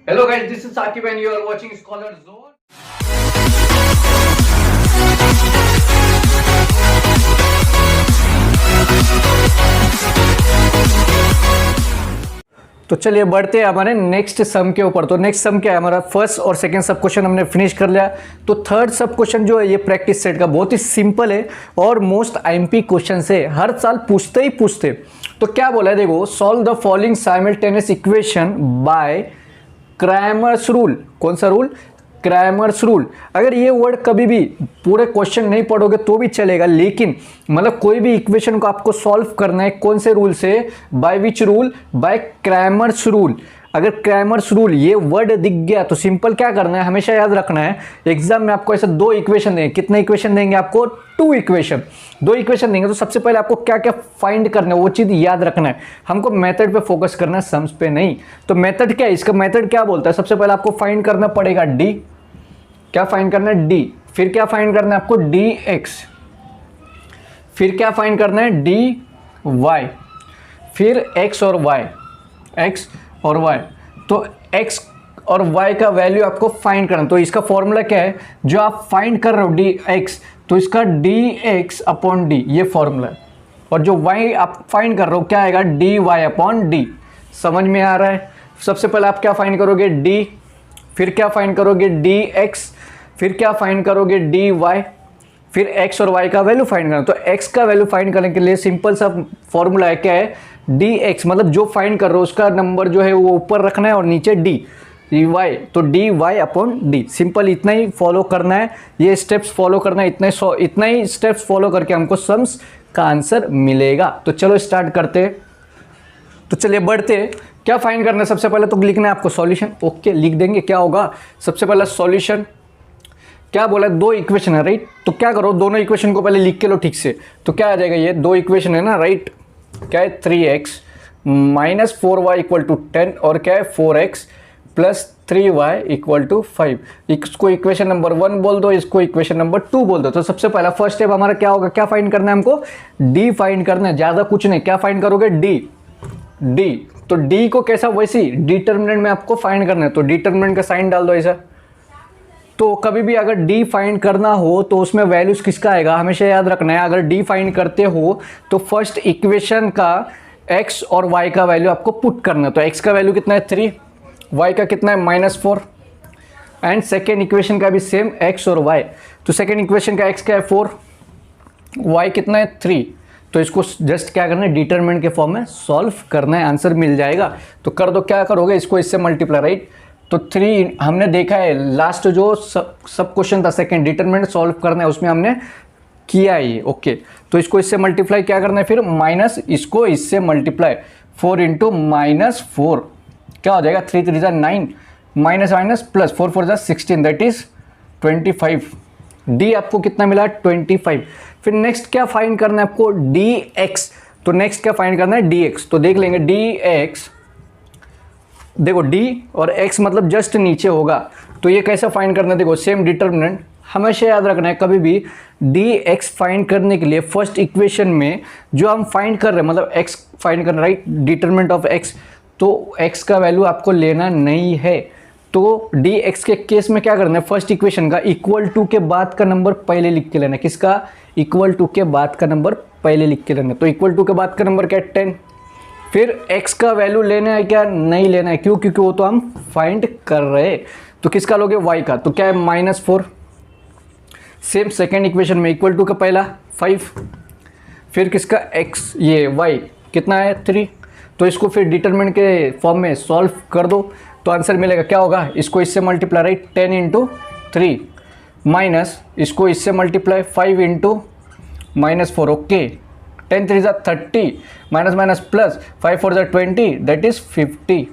Hello guys, this is Saqib and you are watching Scholar Zone. तो चलिए बढ़ते हैं हमारे नेक्स्ट सम के ऊपर। तो नेक्स्ट सम क्या है हमारा, फर्स्ट और सेकंड सब क्वेश्चन हमने फिनिश कर लिया। तो थर्ड सब क्वेश्चन जो है ये प्रैक्टिस सेट का बहुत ही सिंपल है और मोस्ट आईएमपी क्वेश्चन है, हर साल पूछते ही पूछते। तो क्या बोला है देखो, solve the following simultaneous equation by Cramer's rule. कौन सा रूल? Cramer's rule. अगर ये वर्ड कभी भी पूरे क्वेश्चन नहीं पढ़ोगे तो भी चलेगा, लेकिन मतलब कोई भी इक्वेशन को आपको सॉल्व करना है कौन से रूल से? By which rule? By Cramer's rule. अगर क्रैमर्स रूल ये वर्ड दिख गया तो सिंपल क्या करना है, हमेशा याद रखना है एग्जाम में आपको ऐसे दो इक्वेशन देंगे। कितने इक्वेशन देंगे आपको? Two equation. दो इक्वेशन देंगे तो सबसे पहले आपको क्या क्या फाइंड करना है वो चीज़ याद रखना है। हमको मेथड पे फोकस करना है, सम्स पे नहीं। तो मेथड क्या है इसका? मेथड क्या बोलता है? सबसे पहले आपको फाइंड करना पड़ेगा डी। क्या फाइंड करना है? डी। फिर क्या फाइंड करना है आपको? D x. फिर क्या फाइंड करना है? D y. फिर एक्स और वाई, एक्स और वाई। तो एक्स और वाई का वैल्यू आपको फाइंड करना। तो इसका फॉर्मूला क्या है जो आप फाइंड कर रहे हो? डी एक्स, तो इसका डी एक्स अपॉन डी ये फॉर्मूला है। और जो वाई आप फाइंड कर रहे हो क्या आएगा? D y upon d. समझ में आ रहा है? सबसे पहले आप क्या फाइंड करोगे? डी। फिर क्या फाइंड करोगे? D x. फिर क्या फाइंड करोगे? D y. फिर एक्स और वाई का वैल्यू फाइंड करना। तो एक्स का वैल्यू फाइंड करने के लिए सिंपल सा फॉर्मूला है, क्या है? डी एक्स, मतलब जो फाइंड कर रहे हो उसका नंबर जो है वो ऊपर रखना है और नीचे डी वाई। तो d y upon d. Simple इतना ही फॉलो करना है, ये स्टेप्स फॉलो करना है। इतना ही स्टेप्स फॉलो करके हमको सम्स का आंसर मिलेगा। तो चलो स्टार्ट करते। तो चलिए बढ़ते। क्या फाइंड करना है? सबसे पहले तो लिखना है आपको सॉल्यूशन। ओके, लिख देंगे। क्या होगा सबसे पहले? सॉल्यूशन। क्या बोला? दो इक्वेशन है, राइट? तो क्या करो, दोनों इक्वेशन को पहले लिख के लो ठीक से। तो क्या आ जाएगा? ये दो इक्वेशन है ना, राइट? क्या है? 3x minus 4y equal to 10 और क्या है? 4x plus 3y equal to 5। इसको इक्वेशन नंबर 1 बोल दो, इसको इक्वेशन नंबर 2 बोल दो। तो सबसे पहला फर्स्ट स्टेप हमारा क्या होगा? क्या फाइंड करना है हमको? डी फाइंड करना है, ज़्यादा कुछ नहीं। क्या फाइंड करोगे? डी। तो डी को कैसा? वैसी डिटर्मिनेंट में आपको फाइंड करना है। तो डिटर्मिनेंट का साइन डाल दो ऐसा। तो कभी भी अगर डी फाइंड करना हो तो उसमें वैल्यूज किसका आएगा हमेशा याद रखना है। अगर डी फाइंड करते हो तो फर्स्ट इक्वेशन का एक्स और वाई का वैल्यू आपको पुट करना है। तो एक्स का वैल्यू कितना है? 3। वाई का कितना है? -4। एंड सेकेंड इक्वेशन का भी सेम, एक्स और वाई। तो सेकेंड इक्वेशन का एक्स क्या है? 4। वाई कितना है? 3। तो इसको जस्ट क्या करना है? डिटरमिनेंट के फॉर्म में सॉल्व करना है, आंसर मिल जाएगा। तो कर दो। क्या करोगे? इसको इससे मल्टीप्लाई, राइट? तो 3 हमने देखा है लास्ट जो सब क्वेश्चन था सेकंड, डिटरमिनेंट सॉल्व करना है, उसमें हमने किया ये। ओके, तो इसको इससे मल्टीप्लाई क्या करना है? फिर माइनस इसको इससे मल्टीप्लाई। 4 इंटू -4 क्या हो जाएगा? 3 3 9 minus minus plus 4 4 16 that is 25। D आपको कितना मिला? 25। फिर नेक्स्ट क्या फाइंड करना है आपको? D x. तो नेक्स्ट क्या फाइंड करना है? D x. तो देख लेंगे डी एक्स। देखो डी और x मतलब जस्ट नीचे होगा। तो ये कैसा फाइंड करना है? देखो सेम डिटर्मिनेंट हमेशा याद रखना है। कभी भी डी एक्स फाइंड करने के लिए फर्स्ट इक्वेशन में जो हम फाइंड कर रहे हैं, मतलब x फाइंड करना, राइट? Determinant of x। तो x का वैल्यू आपको लेना नहीं है। तो डी एक्स के केस में क्या करना है? फर्स्ट इक्वेशन का इक्वल टू के बाद का नंबर पहले लिख के लेना है। किसका? इक्वल टू के बाद का नंबर पहले लिख के लेना है। तो इक्वल टू के बाद का नंबर क्या है? 10। फिर x का वैल्यू लेना है क्या? नहीं लेना है। क्यों? क्योंकि वो तो हम फाइंड कर रहे हैं। तो किसका लोगे? y का। तो क्या है? -4। सेम सेकेंड इक्वेशन में इक्वल टू का पहला 5। फिर किसका? x, ये y कितना है? 3। तो इसको फिर डिटरमिनेंट के फॉर्म में सॉल्व कर दो तो आंसर मिलेगा। क्या होगा? इसको इससे मल्टीप्लाई, राइट? 10 इंटू 3 माइनस इसको इससे multiply 5 into -4। Okay, 10 3 30 minus minus plus 5 4 20 that is 50।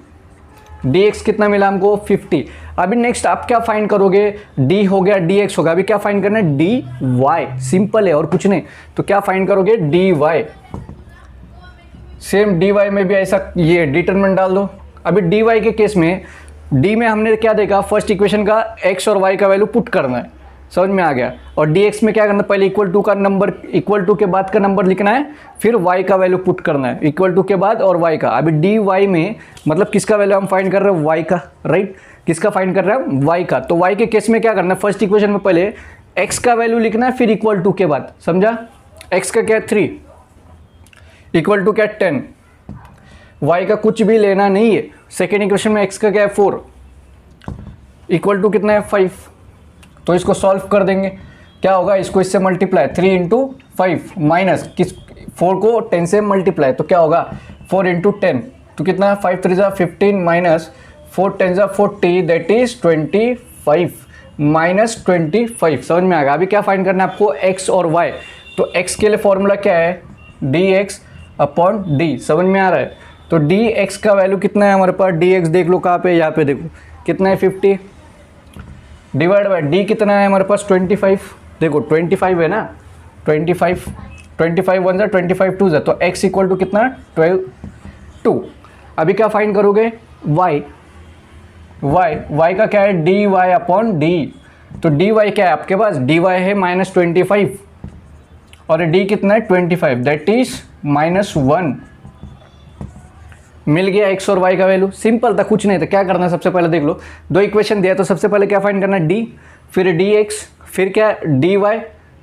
D x कितना मिला हमको? 50। अभी नेक्स्ट आप क्या फाइंड करोगे? डी हो गया, डी एक्स होगा। अभी क्या फाइंड करना है? D Y. सिंपल है और कुछ नहीं। तो क्या फाइंड करोगे? D y. Same d y में भी ऐसा ये डिटरमिनेंट डाल दो। अभी डी वाई के केस में डी में हमने क्या देखा? फर्स्ट इक्वेशन का एक्स और वाई का वैल्यू पुट करना है। समझ में आ गया। और dx में क्या करना है, पहले इक्वल टू का नंबर, इक्वल टू के बाद का नंबर लिखना है, फिर y का वैल्यू पुट करना है, इक्वल टू के बाद और y का। अभी dy में मतलब किसका वैल्यू हम फाइंड कर रहे हैं, y का, राइट। किसका फाइंड कर रहे हैं, y का। तो y के केस में क्या करना है, फर्स्ट इक्वेशन में पहले x का वैल्यू लिखना है, फिर इक्वल टू के बाद, समझा। x का क्या है 3, इक्वल टू क्या है 10, y का कुछ भी लेना नहीं है। सेकेंड इक्वेशन में x का क्या है 4, इक्वल टू कितना है 5। तो इसको सॉल्व कर देंगे, क्या होगा, इसको इससे मल्टीप्लाई 3 इंटू 5 माइनस किस 4 को 10 से मल्टीप्लाई, तो क्या होगा 4 इंटू 10, तो कितना है 5 3 15 माइनस 4 10 40, दैट इज 25 माइनस 25। समझ में आ गया। अभी क्या फाइंड करना है आपको, x और y। तो x के लिए फॉर्मूला क्या है, dx अपॉन d। समझ में आ रहा है। तो dx का वैल्यू कितना है हमारे पास, dx देख लो कहाँ पे, यहाँ पे देखो कितना है 50, डिवाइड बाय d कितना है हमारे पास 25, देखो 25 है ना, 25 1 जा 25 2 जा, तो x इक्वल टू कितना 2। अभी क्या फाइंड करोगे, y का क्या है dy अपॉन d। तो dy क्या है आपके पास, dy है -25 और d कितना है 25, दैट इज -1। मिल गया x और y का वैल्यू। सिंपल था, कुछ नहीं था। क्या करना है, सबसे पहले देख लो, दो इक्वेशन दिया तो सबसे पहले क्या फाइंड करना है, d, फिर dx, फिर क्या dy,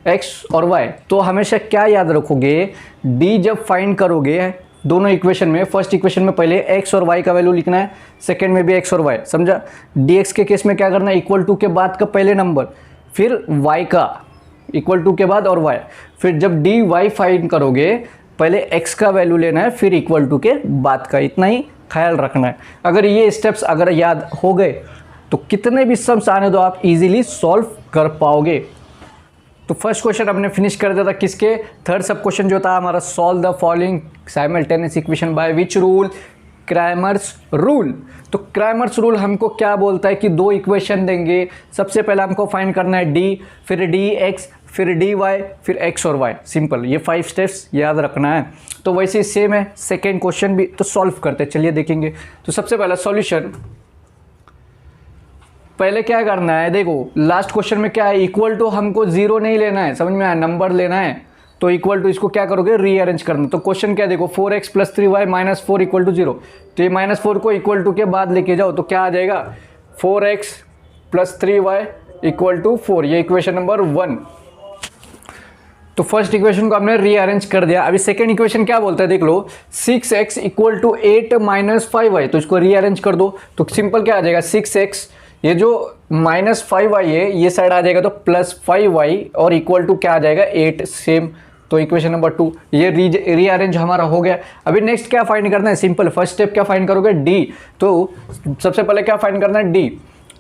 x और y। तो हमेशा क्या याद रखोगे, d जब फाइंड करोगे दोनों इक्वेशन में, फर्स्ट इक्वेशन में पहले x और y का वैल्यू लिखना है, सेकेंड में भी x और y, समझा। dx के केस में क्या करना है, इक्वल टू के बाद का पहले नंबर, फिर y का इक्वल टू के बाद और y, फिर जब dy फाइंड करोगे पहले x का वैल्यू लेना है, फिर इक्वल टू के बाद का। इतना ही ख्याल रखना है। अगर ये स्टेप्स अगर याद हो गए तो कितने भी सम्स आने दो आप इजीली सॉल्व कर पाओगे। तो फर्स्ट क्वेश्चन हमने फिनिश कर दिया था किसके, थर्ड सब क्वेश्चन जो था हमारा, solve the following simultaneous equation by which rule, Cramer's rule. तो क्रैमर्स रूल हमको क्या बोलता है कि दो इक्वेशन देंगे, सबसे पहले हमको फाइंड करना है d, फिर dx, फिर dy, फिर x और y। सिंपल, ये 5 स्टेप्स याद रखना है। तो वैसे ही सेम है सेकेंड क्वेश्चन भी, तो सॉल्व करते हैं, चलिए देखेंगे। तो सबसे पहला सॉल्यूशन, पहले क्या करना है, देखो लास्ट क्वेश्चन में क्या है, इक्वल टू हमको 0 नहीं लेना है, समझ में आया, नंबर लेना है। तो इक्वल टू इसको क्या करोगे, रीअरेंज करना। तो क्वेश्चन क्या देखो, 4x + 3y - 4 = 0। तो ये -4 को इक्वल टू के बाद लेके जाओ, तो क्या आ जाएगा 4x + 3y = 4। ये इक्वेशन नंबर 1। तो फर्स्ट इक्वेशन को हमने रीअरेंज कर दिया। अभी सेकंड इक्वेशन क्या बोलता है, देख लो, 6x = 8 - 5y। तो इसको रीअरेंज कर दो, तो सिंपल क्या आ जाएगा, 6x, ये जो -5y है ये साइड आ जाएगा, तो +5y और इक्वल टू क्या आ जाएगा 8, सेम। तो इक्वेशन नंबर 2 ये रीअरेंज हमारा हो गया। अभी नेक्स्ट क्या फाइंड करना है, सिंपल, फर्स्ट स्टेप क्या फाइंड करोगे, d। तो सबसे पहले क्या फाइंड करना है, d।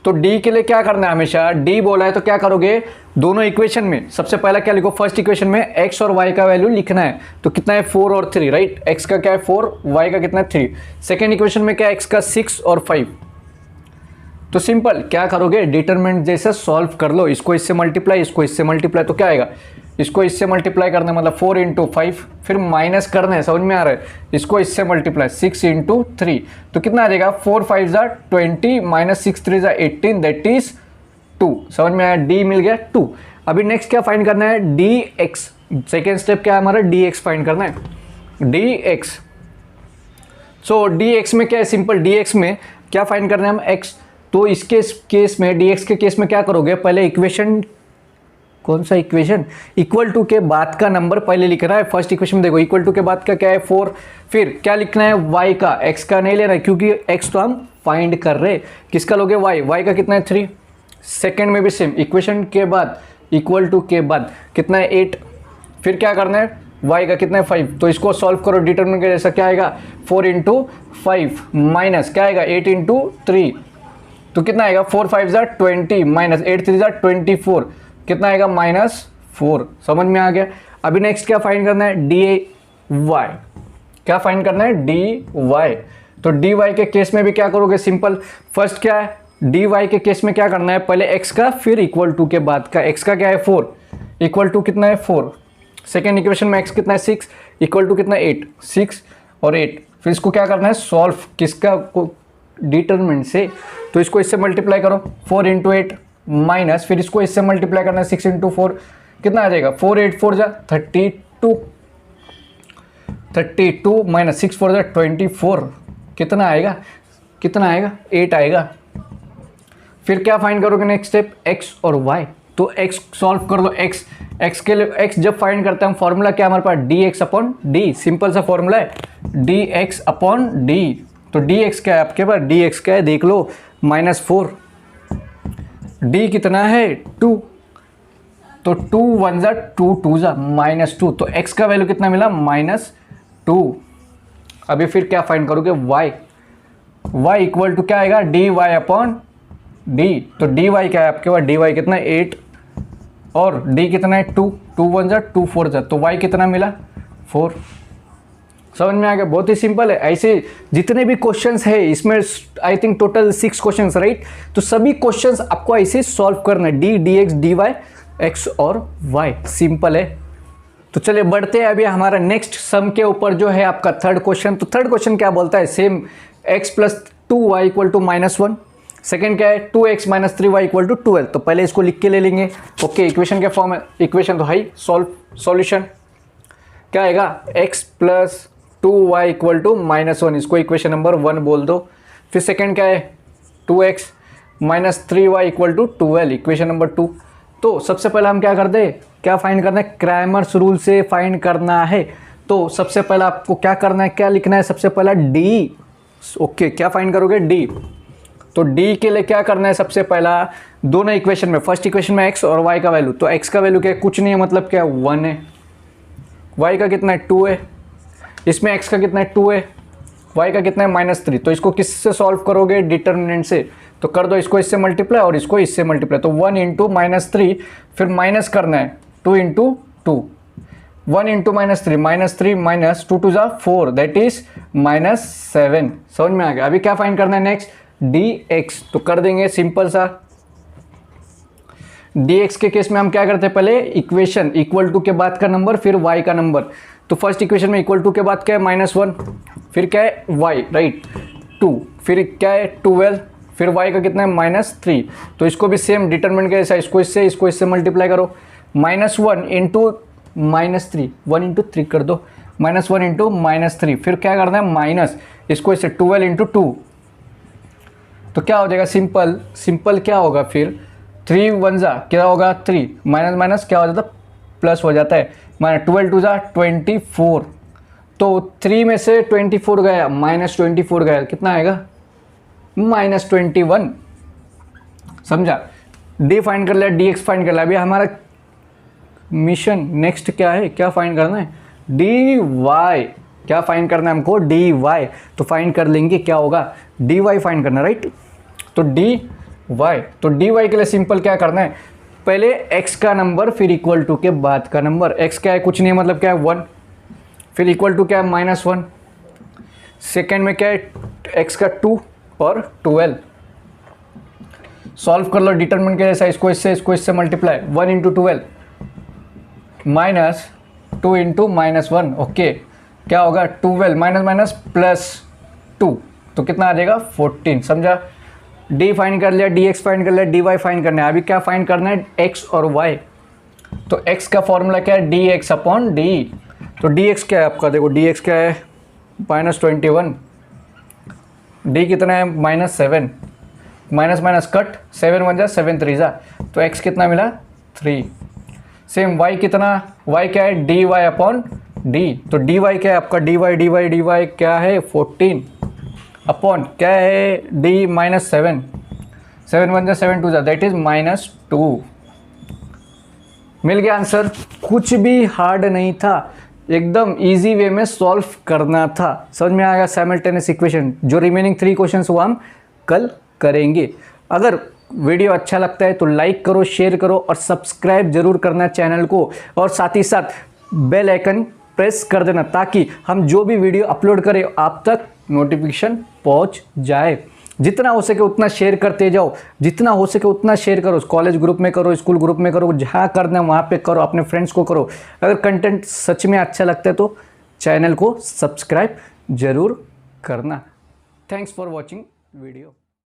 तो d के लिए क्या करना है, हमेशा d बोला है तो क्या करोगे, दोनों इक्वेशन में सबसे पहला क्या लिखो, फर्स्ट इक्वेशन में x और y का वैल्यू लिखना है। तो कितना है 4 और 3, राइट। x का क्या है 4, y का कितना है 3। सेकेंड इक्वेशन में क्या है, x का 6 और 5। तो सिंपल क्या करोगे, डिटरमिनेंट जैसे सॉल्व कर लो, इसको इससे मल्टीप्लाई, इसको इससे मल्टीप्लाई, तो क्या आएगा, इसको इससे मल्टीप्लाई करना मतलब 4 × 5, फिर माइनस करना है, समझ में आ रहा है, इसको इससे मल्टीप्लाई 6 × 3। तो कितना आ जाएगा, 4 5 = 20 - 6 3 = 18, दैट इज 2। समझ में आया, d मिल गया 2। अभी नेक्स्ट क्या फाइंड करना है, dx। सेकेंड स्टेप क्या है हमारा, dx फाइंड करना है, dx। सो dx में क्या है, सिंपल dx में क्या फाइंड करना है हम, x। तो इसके केस में, dx के केस में क्या करोगे, पहले इक्वेशन, कौन सा इक्वेशन, इक्वल टू के बाद का नंबर पहले लिख रहा है। फर्स्ट इक्वेशन में देखो, इक्वल टू के बाद का क्या है 4, फिर क्या लिखना है y का, x का नहीं लेना है क्योंकि x तो हम फाइंड कर रहे। किसका लोगे, y का कितना है 3। सेकेंड में भी सेम, इक्वेशन के बाद इक्वल टू के बाद कितना है 8, फिर क्या करना है y का कितना है 5। तो इसको सॉल्व करो, डिटरमिनेंट के जैसा क्या आएगा, 4 × 5 माइनस क्या आएगा 8 × 3। तो कितना आएगा 4 5 = 20 माइनस 8 3 = 24, कितना आएगा -4। समझ में आ गया। अभी नेक्स्ट क्या फाइंड करना है, dy। क्या फाइंड करना है, dy। तो dy के केस में भी क्या करोगे, सिंपल, फर्स्ट क्या है, dy के केस में क्या करना है, पहले x का, फिर इक्वल टू के बाद का। x का क्या है 4, इक्वल टू कितना है 4। सेकेंड इक्वेशन में x कितना है 6, इक्वल टू कितना 8, 6 और 8। फिर इसको क्या करना है, सॉल्व, किसका, डिटरमिनेंट से। तो इसको इससे मल्टीप्लाई करो, 4 × 8 माइनस, फिर इसको इससे मल्टीप्लाई करना है 6 इंटू 4 कितना आ जाएगा 4 8 4 जा 32 माइनस 6 4 जा 24 कितना आएगा 8 आएगा। फिर क्या फाइंड करोगे नेक्स्ट स्टेप x और y, तो x सॉल्व कर लो। x के लिए x जब फाइंड करते हैं हम फॉर्मूला क्या हमारे पास dx अपॉन d, सिंपल सा फॉर्मूला है dx अपॉन d। तो dx क्या है आपके पास, dx क्या है देख लो -4, d कितना है 2, तो 2 1 जा 2 2 जा -2, तो x का वैल्यू कितना मिला -2। अभी फिर क्या फाइंड करोगे y इक्वल टू क्या आएगा dy अपॉन d, तो dy क्या है आपके पास dy कितना 8 और d कितना है 2 1 जा 2 4 जा, तो y कितना मिला 4। समझ में आ गया, बहुत ही सिंपल है। ऐसे जितने भी क्वेश्चंस है इसमें I think total 6 questions right, तो सभी क्वेश्चंस आपको ऐसे सॉल्व करना है d dx dy x और y, सिंपल है। तो चलिए बढ़ते हैं अभी हमारा नेक्स्ट सम के ऊपर जो है आपका थर्ड क्वेश्चन। तो थर्ड क्वेश्चन क्या बोलता है, same x plus 2y equal to -1, second क्या है 2x minus 3y equal to 12। तो पहले इसको लिख के ले लेंगे, ओके इक्वेशन क्या फॉर्म है, इक्वेशन तो है सॉल्यूशन क्या आएगा x plus 2y equal to -1, इसको इक्वेशन नंबर 1 बोल दो। फिर सेकेंड क्या है 2x minus 3y equal to 12, equation number 2। तो सबसे पहले हम क्या करते हैं, क्या फाइंड करना है, क्रैमर्स रूल से फाइंड करना है। तो सबसे पहले आपको क्या करना है, क्या लिखना है, सबसे पहला d, ओके क्या फाइंड करोगे d, तो d के लिए क्या करना है, सबसे पहला दोनों इक्वेशन में, फर्स्ट इक्वेशन में x और y का वैल्यू, तो x का वैल्यू क्या है कुछ नहीं है, मतलब क्या 1 है, y का कितना है 2 है, इसमें x का कितना है 2 है, y का कितना है -3। तो इसको किससे सॉल्व करोगे, डिटर्मिनेंट से, तो कर दो इसको इससे मल्टीप्लाई और इसको इससे मल्टीप्लाई, तो 1 इंटू -3, फिर माइनस करना है 2 इंटू 2, 1 इंटू -3 माइनस 2 2 जा 4, दैट इज -7। समझ में आ गया। अभी क्या फाइंड करना है नेक्स्ट dx, तो कर देंगे सिंपल सा, dx के केस में हम क्या करते हैं, पहले इक्वेशन इक्वल टू के बाद का नंबर फिर y का नंबर, तो फर्स्ट इक्वेशन में इक्वल टू के बाद क्या है -1, फिर क्या है y राइट 2, फिर क्या है 12, फिर y का कितना है -3, तो इसको भी सेम डिटरमिनेंट के जैसा इसको इससे मल्टीप्लाई करो, -1 इंटू -3, 1 इंटू 3 कर दो, -1 इंटू -3, फिर क्या करना है माइनस इसको इससे 12 इंटू 2, तो क्या हो जाएगा सिंपल क्या होगा फिर 3 1 जा क्या होगा 3, माइनस माइनस क्या हो जाता है प्लस हो जाता है, माइनस 12 2 जा 24, तो 3 में से 24 गया -24 गया, कितना आएगा -21। समझा, d फाइंड कर लिया, dx फाइंड कर लिया। अभी हमारा मिशन नेक्स्ट क्या है, क्या फाइंड करना है dy, क्या फाइंड करना है हमको dy, तो फाइंड कर लेंगे क्या होगा dy फाइंड करना राइट, तो dy के लिए सिंपल क्या करना है, पहले x का नंबर फिर इक्वल टू के बाद का नंबर, x क्या है कुछ नहीं मतलब क्या है 1, फिर इक्वल टू क्या है -1, सेकेंड में क्या है x का 2 और 12, सॉल्व कर लो डिटरमिनेंट के जैसा, इसको इससे multiply 1 into 12 minus 2 into -1, okay क्या होगा 12 माइनस प्लस 2, तो कितना आ जाएगा 14। समझा, d फाइंड कर लिया, dx फाइंड कर लिया, dy फाइंड करना है। अभी क्या फाइंड करना है x और y, तो x का फॉर्मूला क्या है dx अपॉन d, तो dx क्या है आपका, देखो dx क्या है -21, d कितना है -7, माइनस माइनस कट 7 1 जा 7 3 जा, तो x कितना मिला 3। सेम y कितना, y क्या है dy अपॉन d, तो dy क्या है आपका dy क्या है 14 अपॉन क्या है d -7, 7 1 जा 7 2 जा, दैट इज -2। मिल गया आंसर, कुछ भी हार्ड नहीं था, एकदम इजी वे में सॉल्व करना था। समझ में आएगा साइमल्टेनियस इक्वेशन, जो रिमेनिंग 3 क्वेश्चंस वो हम कल करेंगे। अगर वीडियो अच्छा लगता है तो लाइक करो, शेयर करो और सब्सक्राइब जरूर करना चैनल को, और साथ ही साथ बेल आइकन प्रेस कर देना ताकि हम जो भी वीडियो अपलोड करें आप तक नोटिफिकेशन पहुंच जाए। जितना हो सके उतना शेयर करते जाओ, जितना हो सके उतना शेयर करो, कॉलेज ग्रुप में करो, स्कूल ग्रुप में करो, जहाँ करना है वहाँ पे करो, अपने फ्रेंड्स को करो। अगर कंटेंट सच में अच्छा लगता है तो चैनल को सब्सक्राइब जरूर करना। Thanks for watching video.